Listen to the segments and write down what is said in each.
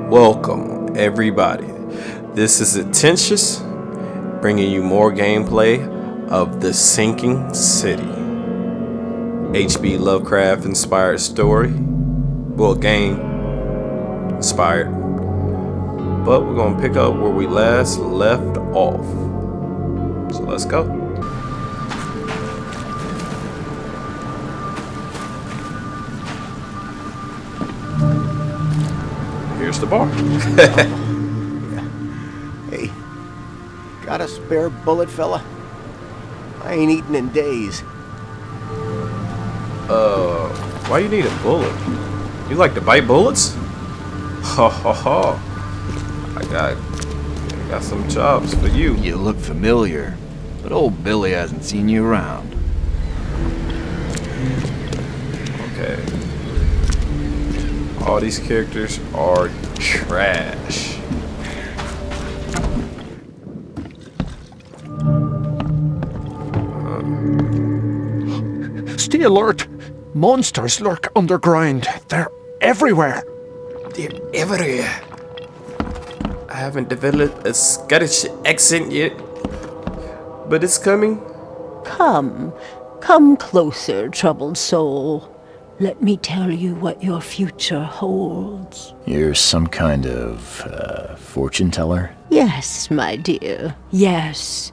Welcome, everybody. This is Antitious, bringing you more gameplay of The Sinking City. H.P. Lovecraft inspired story. Well, game inspired. But we're going to pick up where we last left off. So let's go. Here's the bar. Hey, got a spare bullet, fella? I ain't eaten in days. Why you need a bullet? You like to bite bullets? Ha ha ha. I got some chops for you. You look familiar, but old Billy hasn't seen you around. Okay. All these characters are trash. Stay alert! Monsters lurk underground. They're everywhere. They're everywhere. I haven't developed a Scottish accent yet, but it's coming. Come closer, troubled soul. Let me tell you what your future holds. You're some kind of, fortune teller? Yes, my dear, yes.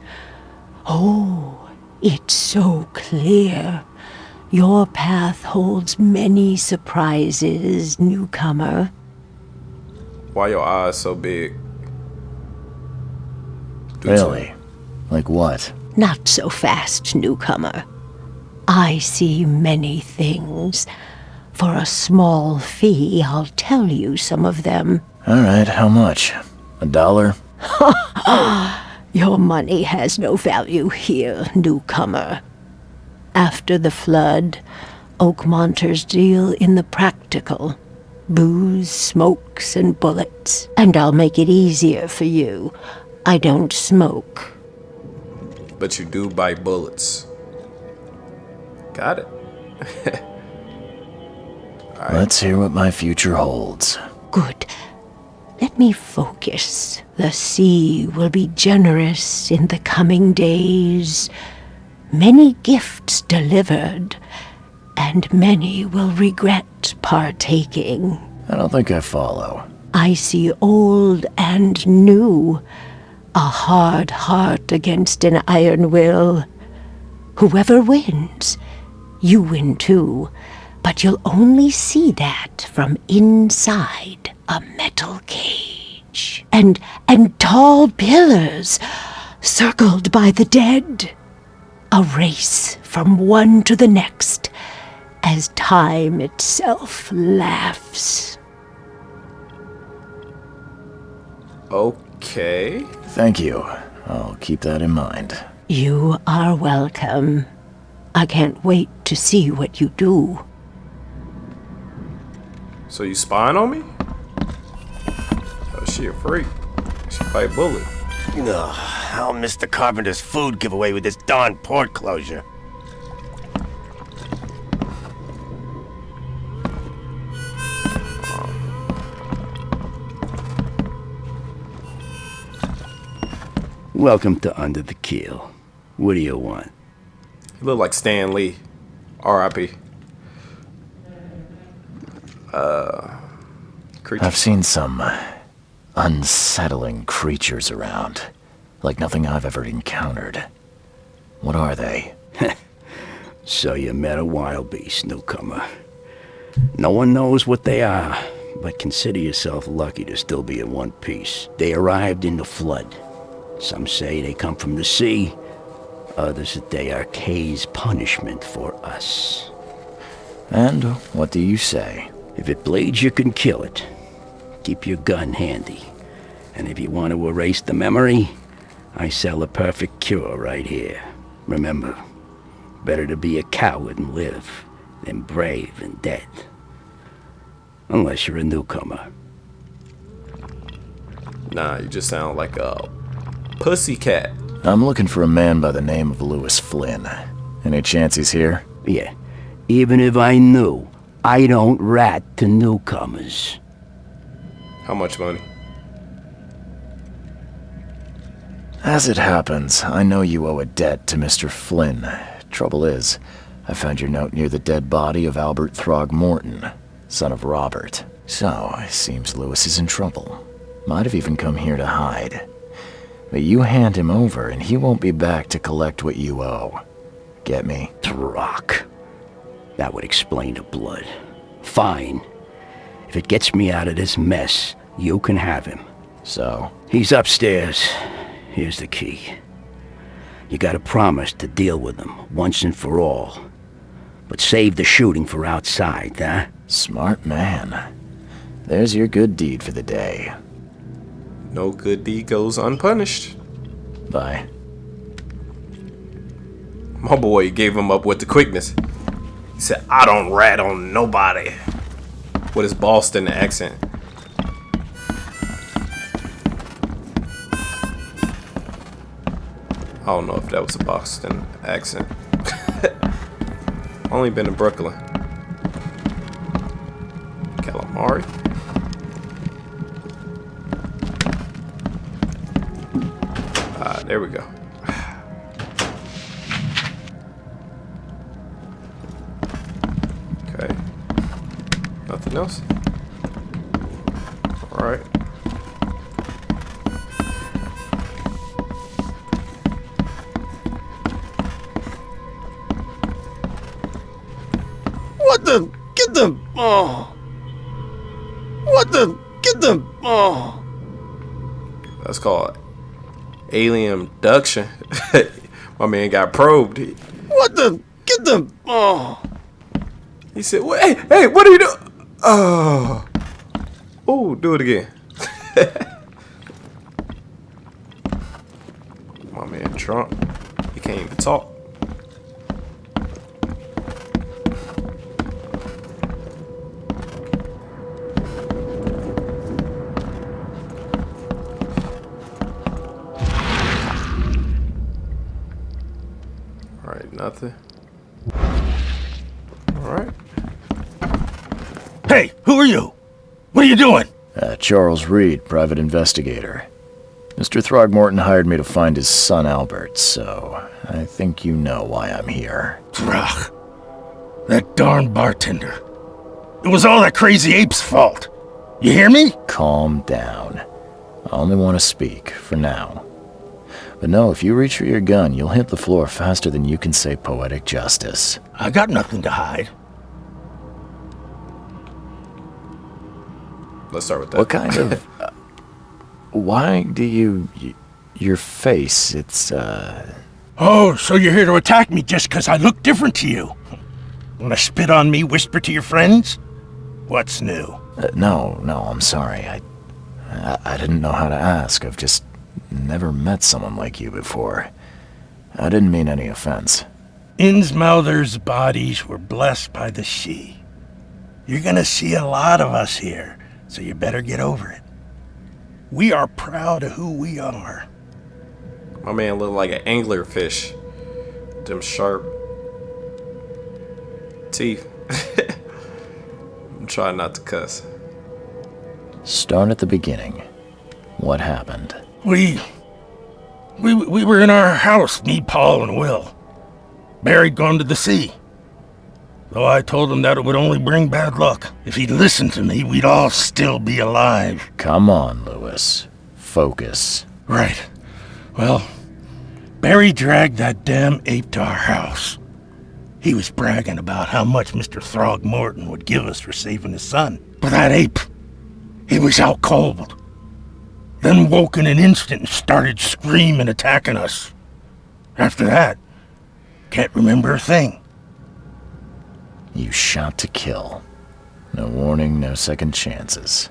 Oh, it's so clear. Your path holds many surprises, newcomer. Why your eyes so big? Really? Like what? Not so fast, newcomer. I see many things. For a small fee, I'll tell you some of them. Alright, how much? $1? Your money has no value here, newcomer. After the flood, Oakmonters deal in the practical. Booze, smokes, and bullets. And I'll make it easier for you. I don't smoke. But you do bite bullets. Got it. Right. Let's hear what my future holds. Good. Let me focus. The sea will be generous in the coming days. Many gifts delivered, and many will regret partaking. I don't think I follow. I see old and new. A hard heart against an iron will. Whoever wins, you win too. But you'll only see that from inside a metal cage. And tall pillars, circled by the dead. A race from one to the next, as time itself laughs. Okay. Thank you. I'll keep that in mind. You are welcome. I can't wait to see what you do. So you spying on me? Oh, she a freak. She bite bullets. I'll miss the carpenter's food giveaway with this darn port closure. Welcome to Under the Keel. What do you want? You look like Stan Lee. R.I.P. Creature. I've seen some unsettling creatures around. Like nothing I've ever encountered. What are they? So you met a wild beast, newcomer. No one knows what they are, but consider yourself lucky to still be in one piece. They arrived in the flood. Some say they come from the sea. Others that they are Kay's punishment for us. And what do you say? If it bleeds, you can kill it. Keep your gun handy. And if you want to erase the memory, I sell a perfect cure right here. Remember, better to be a coward and live than brave and dead. Unless you're a newcomer. Nah, you just sound like a pussycat. I'm looking for a man by the name of Lewis Flynn. Any chance he's here? Yeah, even if I knew, I don't rat to newcomers. How much money? As it happens, I know you owe a debt to Mr. Flynn. Trouble is, I found your note near the dead body of Albert Throgmorton, son of Robert. So, it seems Lewis is in trouble. Might have even come here to hide. But you hand him over and he won't be back to collect what you owe. Get me? Throck. That would explain the blood. Fine. If it gets me out of this mess, you can have him. So? He's upstairs. Here's the key. You gotta promise to deal with him once and for all. But save the shooting for outside, huh? Smart man. There's your good deed for the day. No good deed goes unpunished. Bye. My boy gave him up with the quickness. He said, I don't rat on nobody. With his Boston accent. I don't know if that was a Boston accent. Only been to Brooklyn. Calamari. There we go. Okay. Nothing else? Alright. What the? Get them! Oh! What the? Get them! Oh! That's called alien abduction. My man got probed. What the? Get them! Oh! He said, "What? Hey, what are you doing?" Oh, do it again. My man drunk. He can't even talk. Alright, nothing. Alright. Hey, who are you? What are you doing? Charles Reed, private investigator. Mr. Throgmorton hired me to find his son Albert, so I think you know why I'm here. Throg. That darn bartender. It was all that crazy ape's fault. You hear me? Calm down. I only want to speak, for now. But no, if you reach for your gun, you'll hit the floor faster than you can say poetic justice. I got nothing to hide. Let's start with that. What kind of... why do you... your face, it's, Oh, so you're here to attack me just 'cause I look different to you? Wanna spit on me, whisper to your friends? What's new? no, I'm sorry. I didn't know how to ask. I've just never met someone like you before. I didn't mean any offense. Innsmouthers' bodies were blessed by the sea. You're gonna see a lot of us here, so you better get over it. We are proud of who we are. My man looked like an anglerfish. Them sharp teeth. I'm trying not to cuss. Start at the beginning. What happened? We were in our house, me, Paul, and Will. Barry'd gone to the sea. Though I told him that it would only bring bad luck. If he'd listened to me, we'd all still be alive. Come on, Lewis. Focus. Right. Well, Barry dragged that damn ape to our house. He was bragging about how much Mr. Throgmorton would give us for saving his son. But that ape, he was out cold. Then woke in an instant and started screaming, attacking us. After that, can't remember a thing. You shot to kill. No warning, no second chances.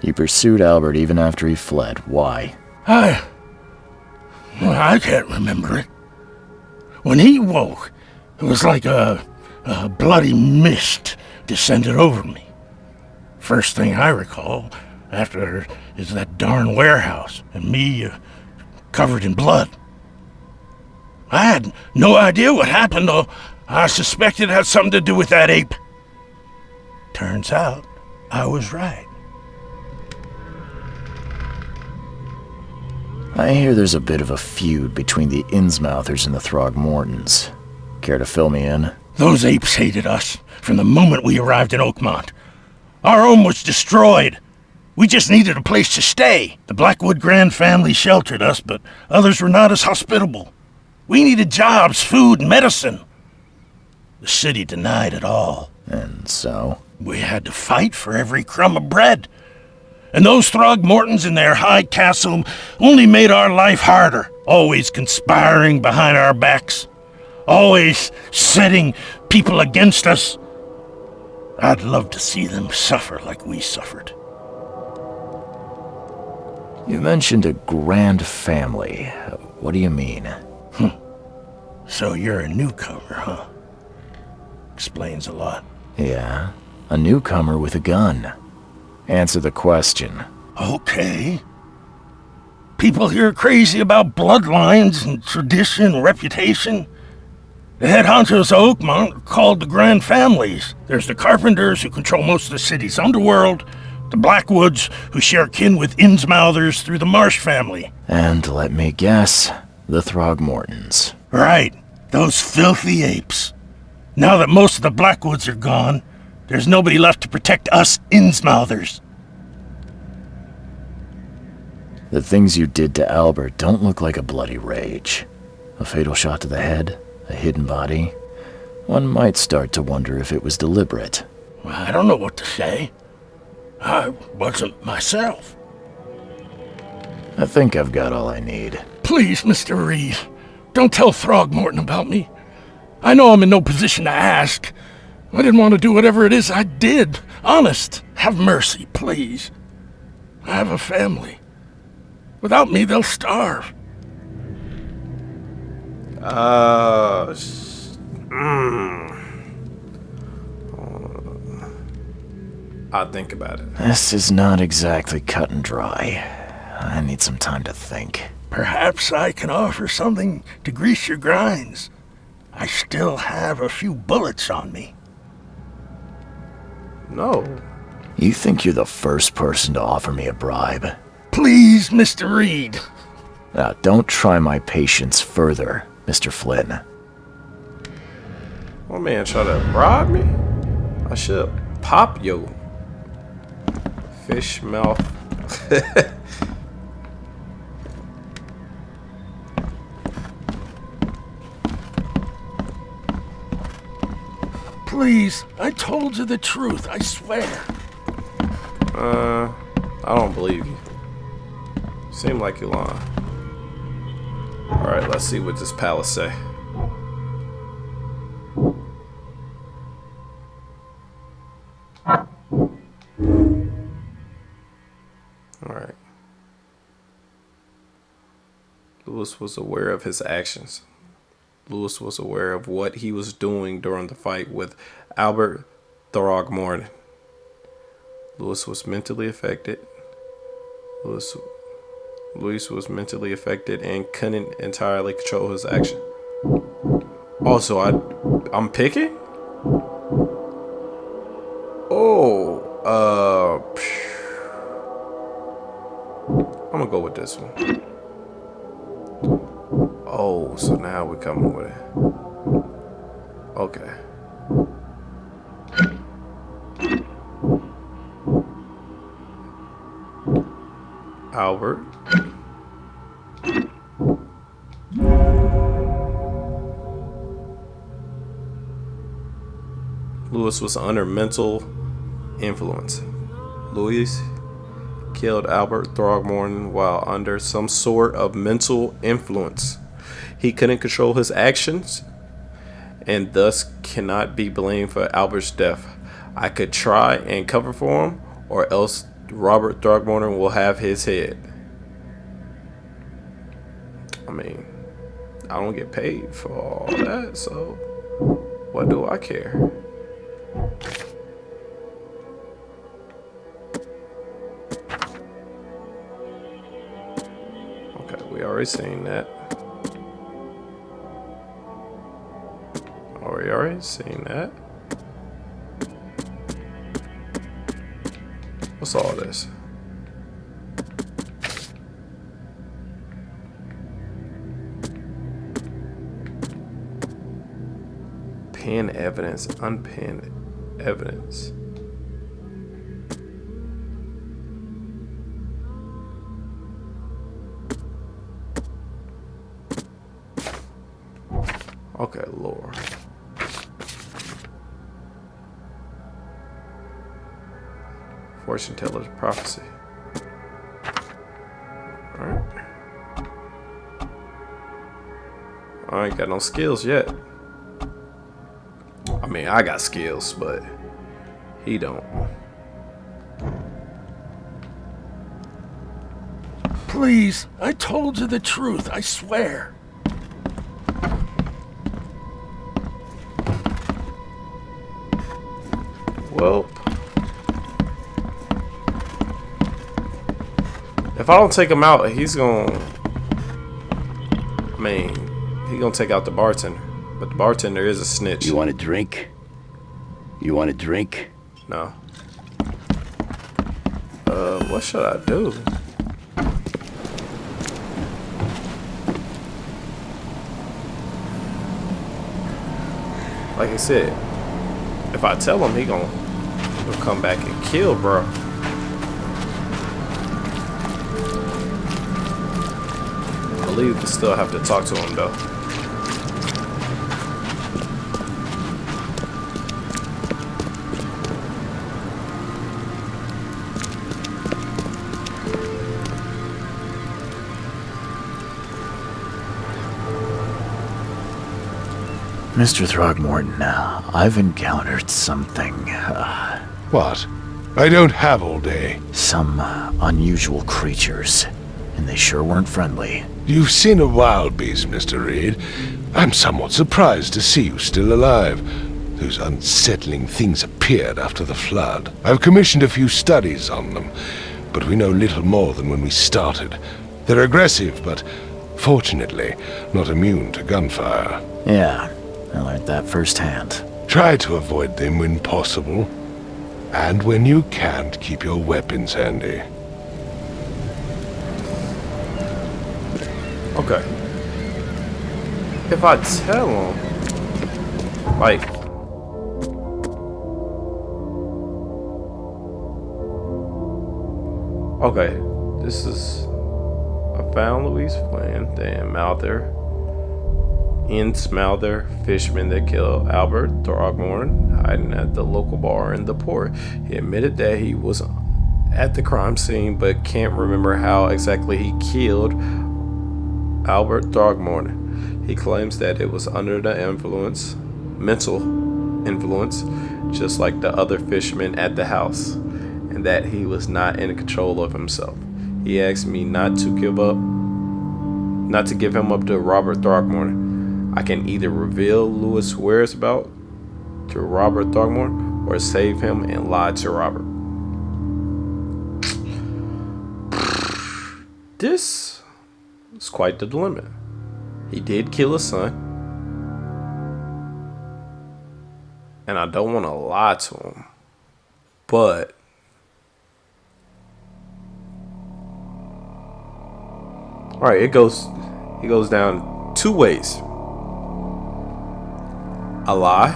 You pursued Albert even after he fled. Why? I can't remember it. When he woke, it was like a bloody mist descended over me. First thing I recall after is that darn warehouse and me covered in blood. I had no idea what happened, though I suspected it had something to do with that ape. Turns out, I was right. I hear there's a bit of a feud between the Innsmouthers and the Throgmortons. Care to fill me in? Those apes hated us from the moment we arrived in Oakmont. Our home was destroyed. We just needed a place to stay. The Blackwood Grand family sheltered us, but others were not as hospitable. We needed jobs, food, and medicine. The city denied it all. And so? We had to fight for every crumb of bread. And those Throgmortons in their high castle only made our life harder, always conspiring behind our backs, always setting people against us. I'd love to see them suffer like we suffered. You mentioned a grand family. What do you mean? So you're a newcomer, huh? Explains a lot. Yeah, a newcomer with a gun. Answer the question. Okay. People here are crazy about bloodlines and tradition and reputation. The head honchos of Oakmont are called the Grand Families. There's the Carpenters, who control most of the city's underworld, the Blackwoods, who share kin with Innsmouthers through the Marsh family. And let me guess, the Throgmortons. Right, those filthy apes. Now that most of the Blackwoods are gone, there's nobody left to protect us Innsmouthers. The things you did to Albert don't look like a bloody rage. A fatal shot to the head, a hidden body. One might start to wonder if it was deliberate. I don't know what to say. I wasn't myself. I think I've got all I need. Please, Mr. Reed, don't tell Throgmorton about me. I know I'm in no position to ask. I didn't want to do whatever it is I did. Honest, have mercy, please. I have a family. Without me, they'll starve. I'll think about it. This is not exactly cut and dry. I need some time to think. Perhaps I can offer something to grease your grinds. I still have a few bullets on me. No. You think you're the first person to offer me a bribe? Please, Mr. Reed. Now, don't try my patience further, Mr. Flynn. My man try to bribe me? I should pop yo fish mouth. Please, I told you the truth, I swear. I don't believe you. Seem like you're lying. Alright, let's see what this palace say. Alright. Lewis was aware of his actions. Lewis was aware of what he was doing during the fight with Albert Throgmorton. Lewis was mentally affected. Lewis was mentally affected and couldn't entirely control his action. Also, I'm picking? I'm gonna go with this one. Oh, so now we're coming with it. Okay. Albert. Lewis was under mental influence. Lewis killed Albert Throgmorton while under some sort of mental influence. He couldn't control his actions and thus cannot be blamed for Albert's death. I could try and cover for him, or else Robert Throgmorton will have his head. I mean, I don't get paid for all that, so what do I care? Okay, we already seen that. We already seen that. What's all this? Pin evidence, unpinned evidence. Okay, lore. Fortune teller's prophecy. Alright. I ain't got no skills yet. I mean, I got skills, but he don't. Please, I told you the truth, I swear. Well, if I don't take him out, he's gonna... I mean, he's gonna take out the bartender. But the bartender is a snitch. You want a drink? You want a drink? No. What should I do? Like I said, if I tell him, he'll come back and kill, bro. I believe we still have to talk to him, though. Mr. Throgmorton, I've encountered something, What? I don't have all day. some unusual creatures, and they sure weren't friendly. You've seen a wild beast, Mr. Reed. I'm somewhat surprised to see you still alive. Those unsettling things appeared after the flood. I've commissioned a few studies on them, but we know little more than when we started. They're aggressive, but fortunately not immune to gunfire. Yeah, I learned that firsthand. Try to avoid them when possible. And when you can't, keep your weapons handy. Okay. If I tell him, like, okay, this is, I found Louise Flynn, then Mouther, Innsmouth, fisherman that killed Albert Throgmorton, hiding at the local bar in the port. He admitted that he was at the crime scene, but can't remember how exactly he killed Albert Throgmorton. He claims that it was under the influence, mental influence, just like the other fishermen at the house, and that he was not in control of himself. He asked me not to give him up to Robert Throgmorton. I can either reveal Lewis' whereabouts to Robert Throgmorton or save him and lie to Robert. This is quite the dilemma. He did kill his son, and I don't want to lie to him, but all right, he goes down two ways. A lie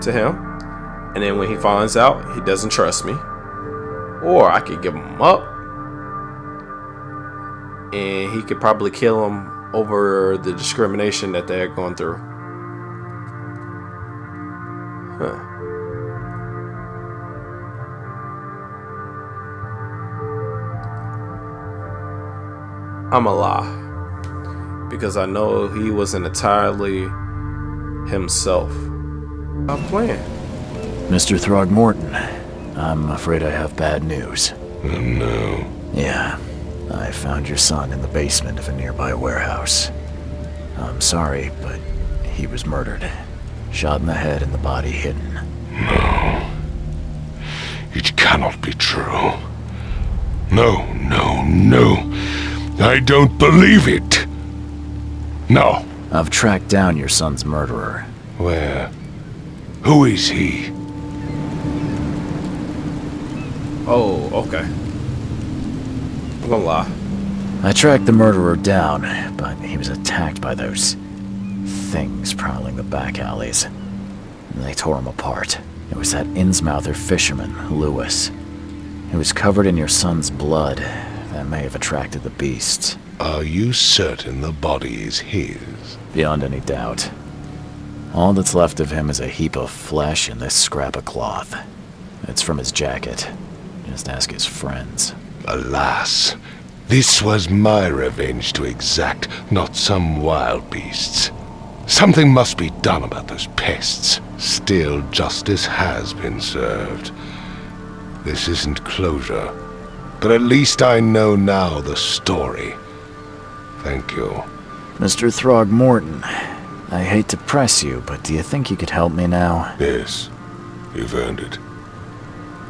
to him, and then when he finds out, he doesn't trust me. Or I could give him up, and he could probably kill him over the discrimination that they're going through. I'm a lie. Because I know he wasn't entirely himself. I'm playing. Mr. Throgmorton, I'm afraid I have bad news. Oh no. Yeah, I found your son in the basement of a nearby warehouse. I'm sorry, but he was murdered. Shot in the head and the body hidden. No. It cannot be true. No, no, no. I don't believe it. No. I've tracked down your son's murderer. Where? Who is he? Oh, okay. I'm gonna lie. I tracked the murderer down, but he was attacked by those things prowling the back alleys. They tore him apart. It was that Innsmouther fisherman, Lewis. He was covered in your son's blood. That may have attracted the beasts. Are you certain the body is his? Beyond any doubt. All that's left of him is a heap of flesh and this scrap of cloth. It's from his jacket. Just ask his friends. Alas, this was my revenge to exact, not some wild beast's. Something must be done about those pests. Still, justice has been served. This isn't closure, but at least I know now the story. Thank you. Mr. Throgmorton, I hate to press you, but do you think you could help me now? Yes, you've earned it.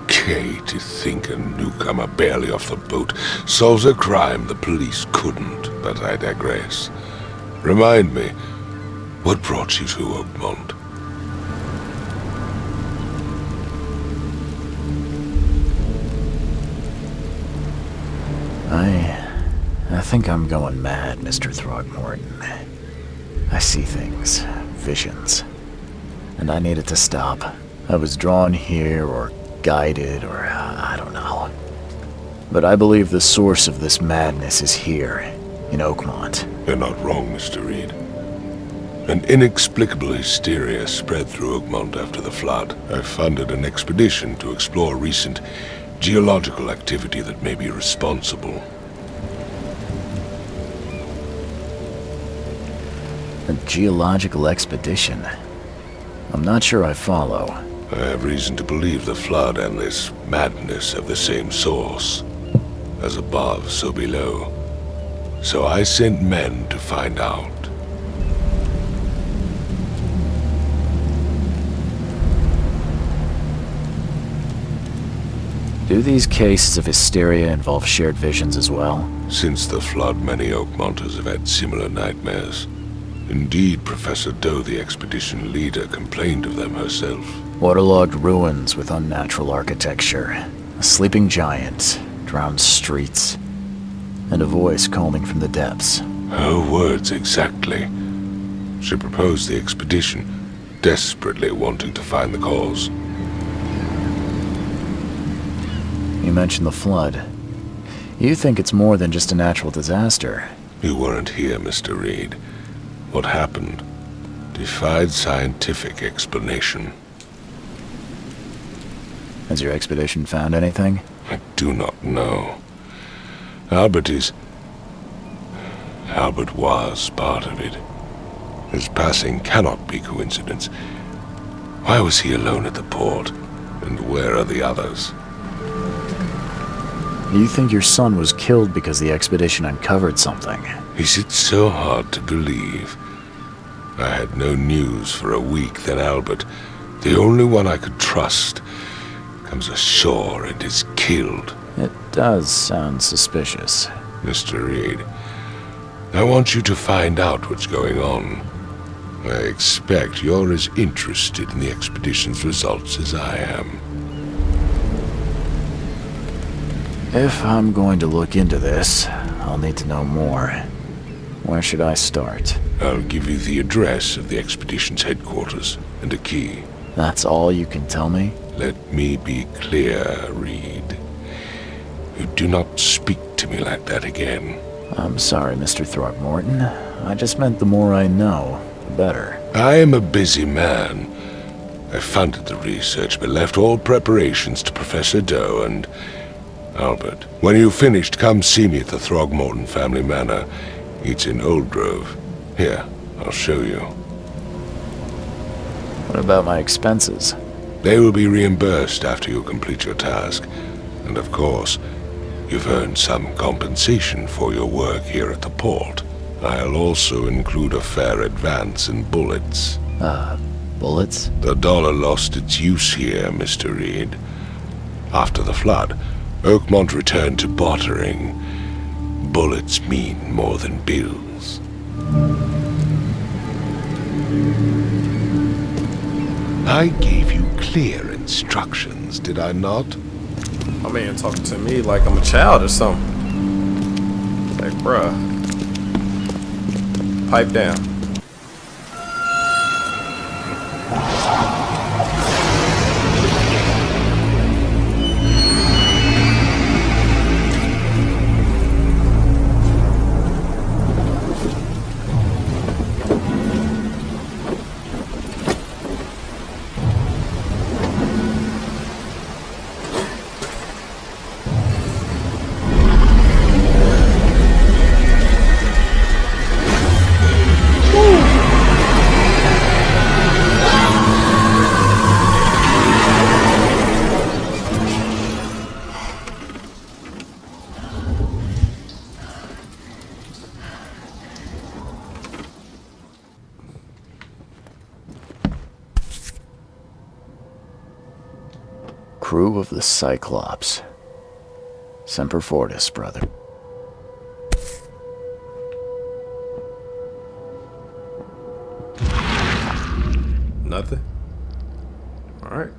Gay to think a newcomer barely off the boat solves a crime the police couldn't, but I digress. Remind me, what brought you to Oakmont? I think I'm going mad, Mr. Throgmorton. I see things, visions, and I needed to stop. I was drawn here, or guided, or I don't know. But I believe the source of this madness is here, in Oakmont. You're not wrong, Mr. Reed. An inexplicable hysteria spread through Oakmont after the flood. I funded an expedition to explore recent geological activity that may be responsible. A geological expedition? I'm not sure I follow. I have reason to believe the flood and this madness have the same source. As above, so below. So I sent men to find out. Do these cases of hysteria involve shared visions as well? Since the flood, many Oakmonters have had similar nightmares. Indeed, Professor Doe, the expedition leader, complained of them herself. Waterlogged ruins with unnatural architecture, a sleeping giant, drowned streets, and a voice calling from the depths. Her words exactly. She proposed the expedition, desperately wanting to find the cause. You mentioned the flood. You think it's more than just a natural disaster. You weren't here, Mr. Reed. What happened defied scientific explanation. Has your expedition found anything? I do not know. Albert was part of it. His passing cannot be coincidence. Why was he alone at the port? And where are the others? You think your son was killed because the expedition uncovered something? Is it so hard to believe? I had no news for a week, then Albert, the only one I could trust, comes ashore and is killed. It does sound suspicious. Mr. Reed, I want you to find out what's going on. I expect you're as interested in the expedition's results as I am. If I'm going to look into this, I'll need to know more. Where should I start? I'll give you the address of the expedition's headquarters and a key. That's all you can tell me? Let me be clear, Reed. You do not speak to me like that again. I'm sorry, Mr. Throgmorton. I just meant the more I know, the better. I am a busy man. I funded the research, but left all preparations to Professor Doe and Albert. When you've finished, come see me at the Throgmorton family manor. It's in Old Grove. Here, I'll show you. What about my expenses? They will be reimbursed after you complete your task. And of course, you've earned some compensation for your work here at the port. I'll also include a fair advance in bullets. Bullets? The dollar lost its use here, Mr. Reed. After the flood, Oakmont returned to bartering. Bullets mean more than bills. I gave you clear instructions, did I not? My man talking to me like I'm a child or something. Like, bruh. Pipe down. crew of the Cyclops. Semper Fortis, brother. Nothing? Alright.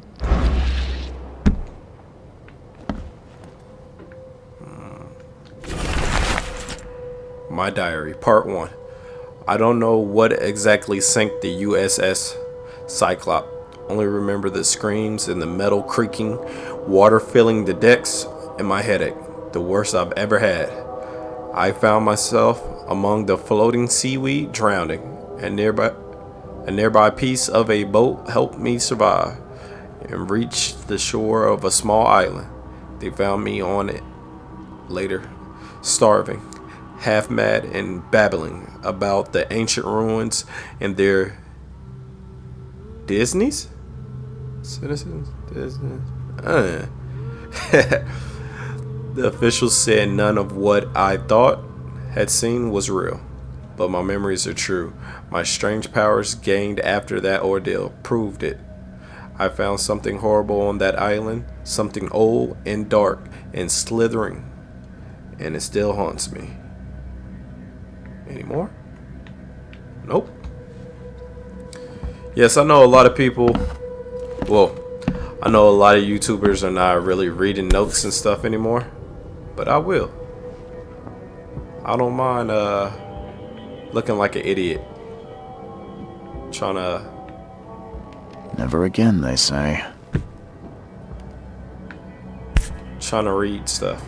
My diary, part 1. I don't know what exactly sank the USS Cyclops. Only remember the screams and the metal creaking, water filling the decks, and my headache, the worst I've ever had. I found myself among the floating seaweed, drowning. A nearby piece of a boat helped me survive and reach the shore of a small island. They found me on it later, starving, half mad and babbling about the ancient ruins and their Disney's citizens. Disney. The officials said none of what I thought had seen was real, but my memories are true. My strange powers gained after that ordeal proved it. I found something horrible on that island, something old and dark and slithering, and it still haunts me. Any more? Nope. Yes, I know a lot of people, well, I know a lot of YouTubers are not really reading notes and stuff anymore, but I will. I don't mind looking like an idiot. Trying to... Never again, they say. Trying to read stuff.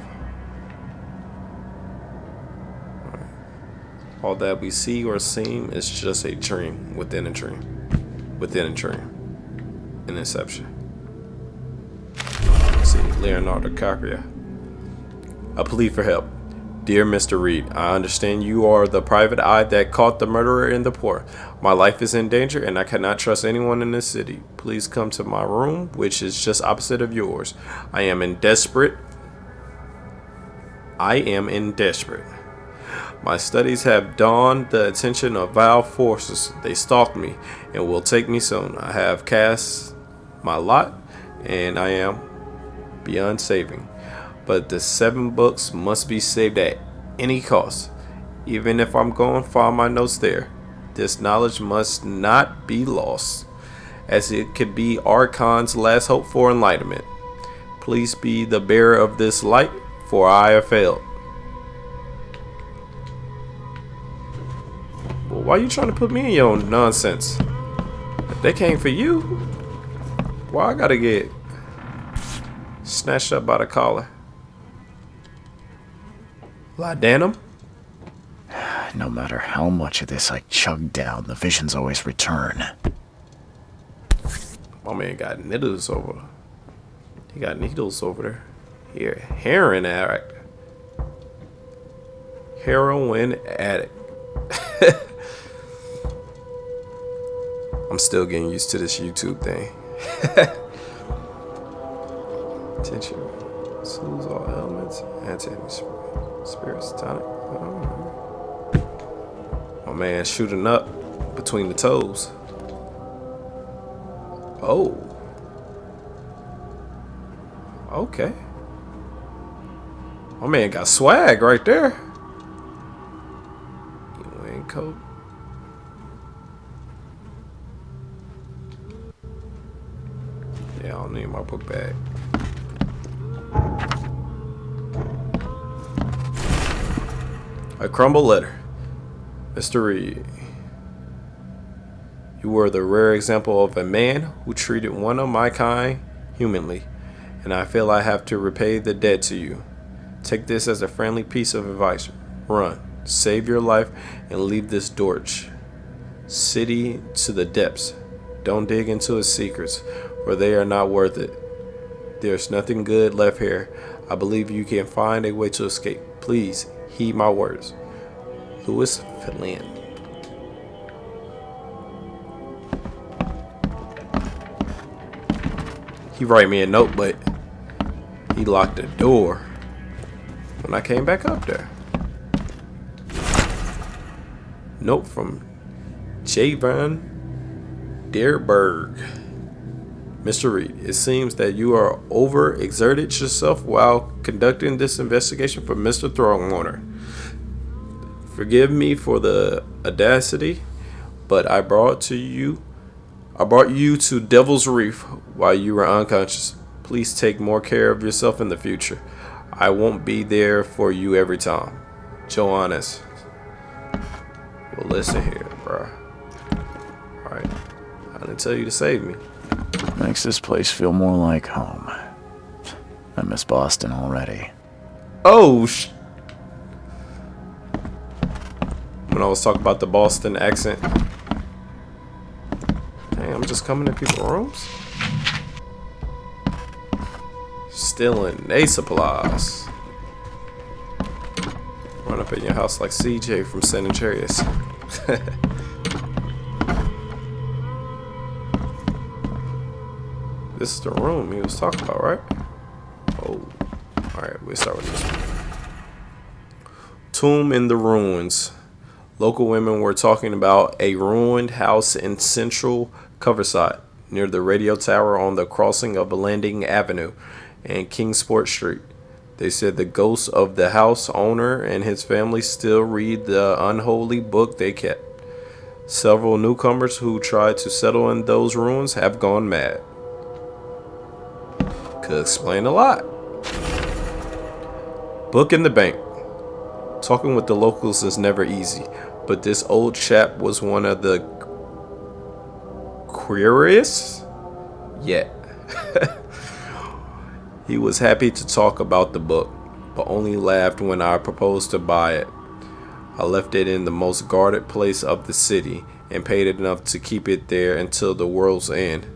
All that we see or seem is just a dream within a dream. Within a dream. An inception. Let's see, Leonardo DiCaprio. A plea for help. Dear Mr. Reed, I understand you are the private eye that caught the murderer in the port. My life is in danger and I cannot trust anyone in this city. Please come to my room, which is just opposite of yours. I am in desperate. My studies have drawn the attention of vile forces. They stalk me and will take me soon. I have cast my lot and I am beyond saving. But the 7 books must be saved at any cost. Even if I'm going to find my notes there, this knowledge must not be lost, as it could be Archon's last hope for enlightenment. Please be the bearer of this light, for I have failed. Well, why are you trying to put me in your own nonsense? If they came for you, why I gotta get snatched up by the collar? Laudanum? No matter how much of this I chug down, the visions always return. My man got needles over. He got needles over there. Here, heroin addict. Heroin addict. I'm still getting used to this YouTube thing. Attention. Soothes all elements. Spirits tonic. My man shooting up between the toes. Oh. Okay. My man got swag right there. Raincoat. Yeah, I don't need my book bag. A Crumble Letter. Mr. Reed, you were the rare example of a man who treated one of my kind humanly, and I feel I have to repay the debt to you. Take this as a friendly piece of advice. Run, save your life, and leave this Dorch city to the depths. Don't dig into its secrets, for they are not worth it. There's nothing good left here. I believe you can find a way to escape. Please heed my words. Louis Flynn. He wrote me a note, but he locked the door when I came back up there. Note from Javon Dearberg. Mr. Reed, it seems that you are overexerted yourself while conducting this investigation for Mr. Throgmorton. Forgive me for the audacity, but I brought you to Devil's Reef while you were unconscious. Please take more care of yourself in the future. I won't be there for you every time. Johannes. Well, listen here, bro. Alright. I didn't tell you to save me. Makes this place feel more like home. I miss Boston already. Oh, when I was talking about the Boston accent. Dang, I'm just coming to people's rooms. Stealing they supplies. Run up in your house like CJ from San Andreas. This is the room he was talking about, right? Oh, alright, we'll start with this one. Tomb in the ruins. Local women were talking about a ruined house in central Coverside, near the radio tower on the crossing of Landing Avenue and Kingsport Street. They said the ghosts of the house owner and his family still read the unholy book they kept. Several newcomers who tried to settle in those ruins have gone mad. Could explain a lot. Book in the bank. Talking with the locals is never easy, but this old chap was one of the curious yet. He was happy to talk about the book, but only laughed when I proposed to buy it. I left it in the most guarded place of the city and paid enough to keep it there until the world's end.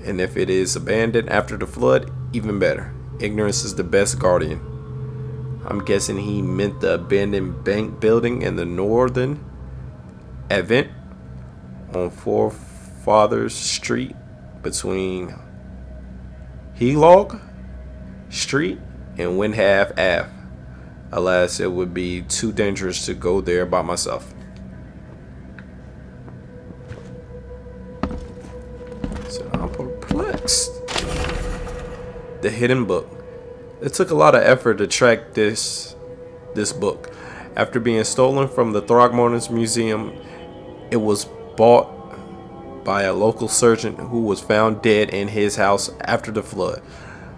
And if it is abandoned after the flood, even better. Ignorance is the best guardian. I'm guessing he meant the abandoned bank building in the northern Advent on Forefathers Street between Helog Street and Windhalf Ave. Alas, it would be too dangerous to go there by myself. So I'm perplexed. The hidden book. It took a lot of effort to track this book. After being stolen from the Throgmorton's museum, it was bought by a local surgeon who was found dead in his house after the flood.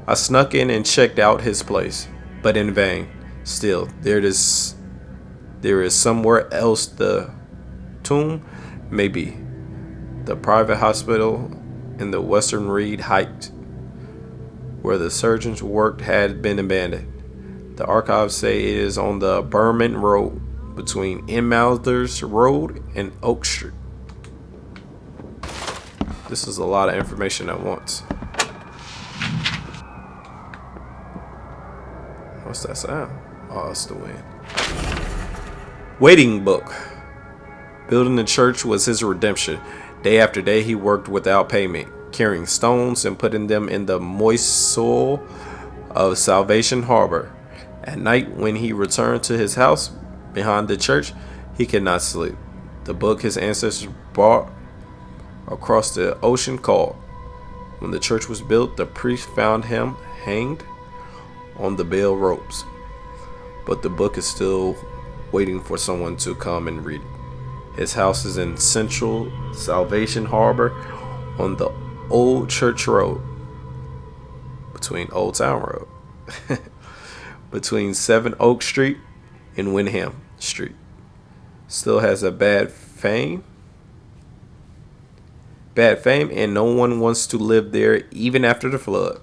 I snuck in and checked out his place, but in vain. Still, there is somewhere else the tomb may be. The private hospital in the Western Reed Heights, where the surgeons worked, had been abandoned. The archives say it is on the Burman Road between Innsmouth Road and Oak Street. This is a lot of information at once. What's that sound? Oh, it's the wind. Waiting book. Building the church was his redemption. Day after day he worked without payment, carrying stones and putting them in the moist soil of Salvation Harbor. At night, when he returned to his house behind the church, he could not sleep. The book his ancestors brought across the ocean called. When the church was built, the priest found him hanged on the bell ropes. But the book is still waiting for someone to come and read it. His house is in central Salvation Harbor on the Old Church Road, between Old Town Road, between 7 Oak Street and Windham Street. Still has a bad fame, and no one wants to live there even after the flood.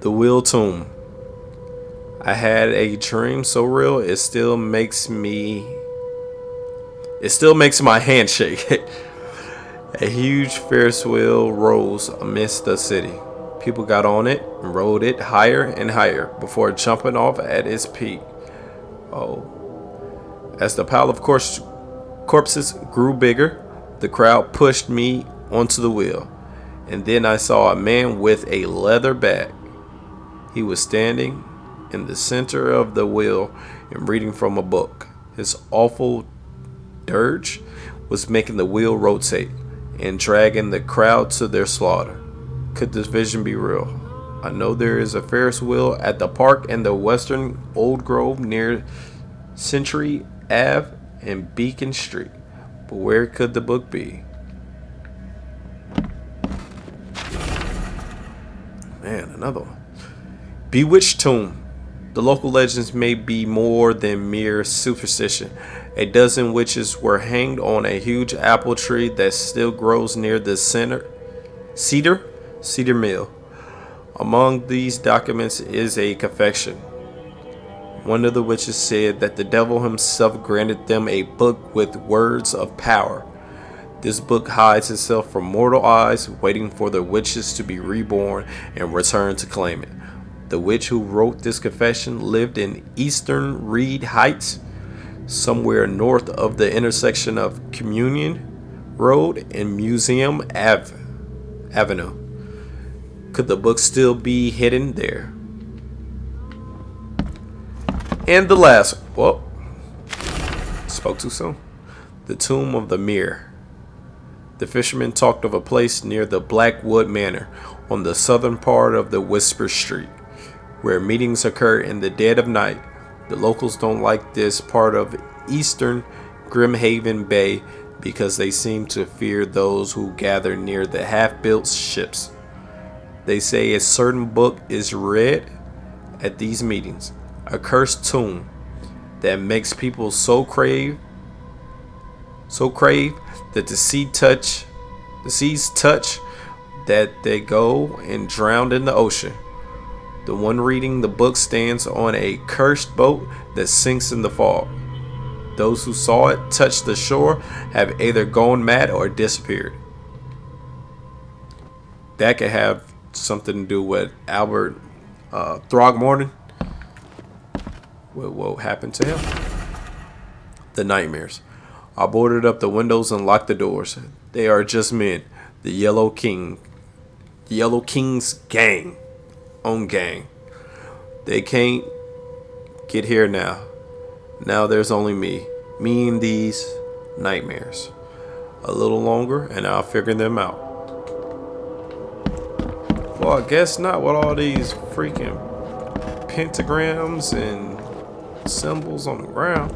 The Wheel Tomb. I had a dream so real it still makes my hand shake. A huge Ferris wheel rose amidst the city. People got on it and rode it higher and higher before jumping off at its peak. Oh. As the pile of corpses grew bigger, the crowd pushed me onto the wheel. And then I saw a man with a leather bag. He was standing in the center of the wheel and reading from a book. His awful dirge was making the wheel rotate and dragging the crowd to their slaughter. Could this vision be real? I know there is a Ferris wheel at the park in the western Old Grove near Century Ave and Beacon Street, but where could the book be? Man, another one. Bewitched Tomb. The local legends may be more than mere superstition. A dozen witches were hanged on a huge apple tree that still grows near the cedar mill. Among these documents is a confession. One of the witches said that the devil himself granted them a book with words of power. This book hides itself from mortal eyes, waiting for the witches to be reborn and return to claim it. The witch who wrote this confession lived in Eastern Reed Heights, somewhere north of the intersection of Communion Road and Museum Avenue. Could the book still be hidden there? And the last, spoke too soon. The Tomb of the Mirror. The fisherman talked of a place near the Blackwood Manor on the southern part of the Whisper Street, where meetings occur in the dead of night. The locals don't like this part of eastern Grimhaven Bay because they seem to fear those who gather near the half-built ships. They say a certain book is read at these meetings, a cursed tomb that makes people so crave that the seas touch that they go and drown in the ocean. The one reading the book stands on a cursed boat that sinks in the fog. Those who saw it touch the shore have either gone mad or disappeared. That could have something to do with Albert Throgmorton. What happened to him? The nightmares. I boarded up the windows and locked the doors. They are just men. The Yellow King's gang. Own gang. They can't get here now. Now there's only me. Me and these nightmares. A little longer and I'll figure them out. Well, I guess not with all these freaking pentagrams and symbols on the ground.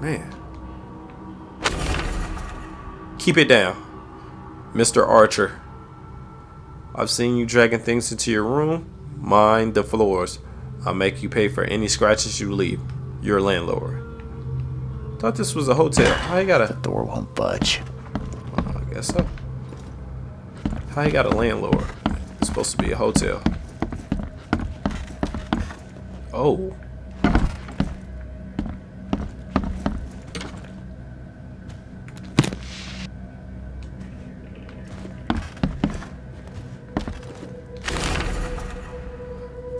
Man. Keep it down, Mr. Archer. I've seen you dragging things into your room. Mind the floors. I'll make you pay for any scratches you leave. You're a landlord. Thought this was a hotel. How you got The door won't budge. I guess so. How you got a landlord? It's supposed to be a hotel. Oh.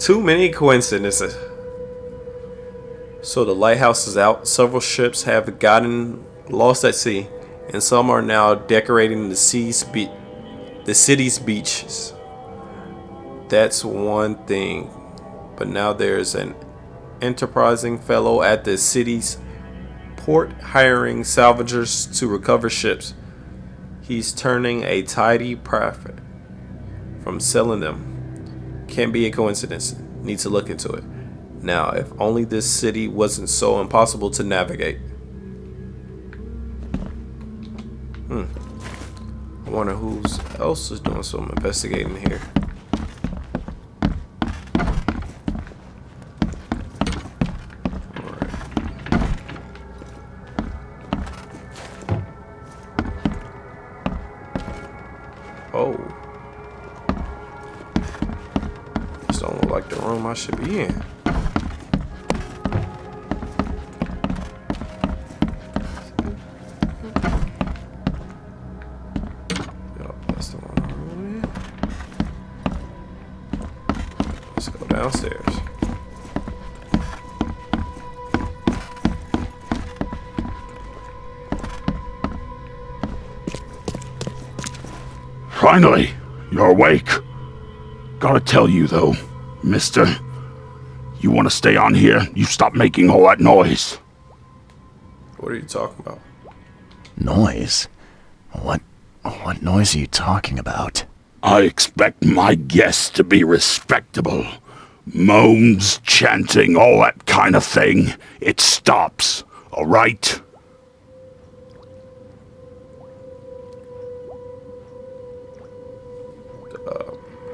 Too many coincidences. So the lighthouse is out. Several ships have gotten lost at sea, and some are now decorating the city's beaches. That's one thing. But now there's an enterprising fellow at the city's port hiring salvagers to recover ships. He's turning a tidy profit from selling them. Can't be a coincidence. Need to look into it. Now, if only this city wasn't so impossible to navigate. I wonder who else is doing some investigating here. Alright. Oh. This don't look like the room I should be in. Downstairs. Finally, you're awake. Gotta tell you though, Mister, you want to stay on here? You stop making all that noise. What are you talking about? Noise? What noise are you talking about? I expect my guests to be respectable. Moans, chanting, all that kind of thing. It stops, all right?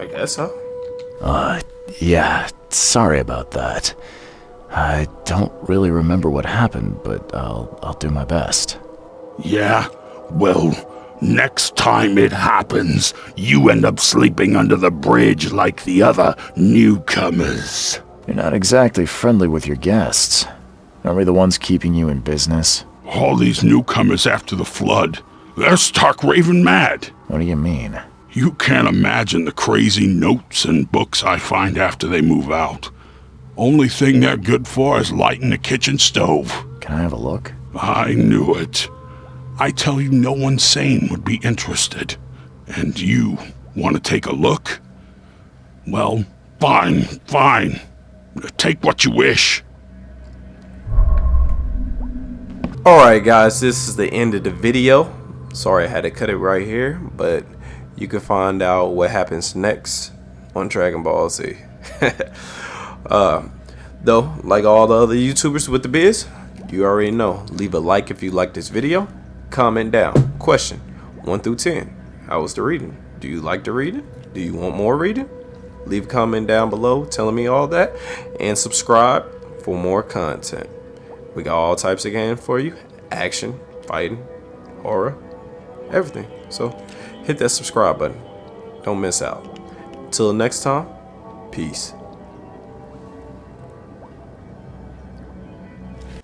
I guess so. Yeah, sorry about that. I don't really remember what happened, but I'll do my best. Yeah? Well, next time it happens, you end up sleeping under the bridge like the other newcomers. You're not exactly friendly with your guests. Aren't we the ones keeping you in business? All these newcomers after the flood, they're stark raving mad. What do you mean? You can't imagine the crazy notes and books I find after they move out. Only thing they're good for is lighting the kitchen stove. Can I have a look? I knew it. I tell you, no one sane would be interested. And you want to take a look? Well, fine. Take what you wish. Alright guys, this is the end of the video. Sorry I had to cut it right here, but you can find out what happens next on Dragon Ball Z. Though, like all the other YouTubers with the biz, you already know. Leave a like if you like this video. Comment down. Question 1 through 10. How was the reading? Do you like the reading? Do you want more reading? Leave a comment down below telling me all that. And subscribe for more content. We got all types of games for you. Action, fighting, horror, everything. So hit that subscribe button. Don't miss out. Till next time, peace.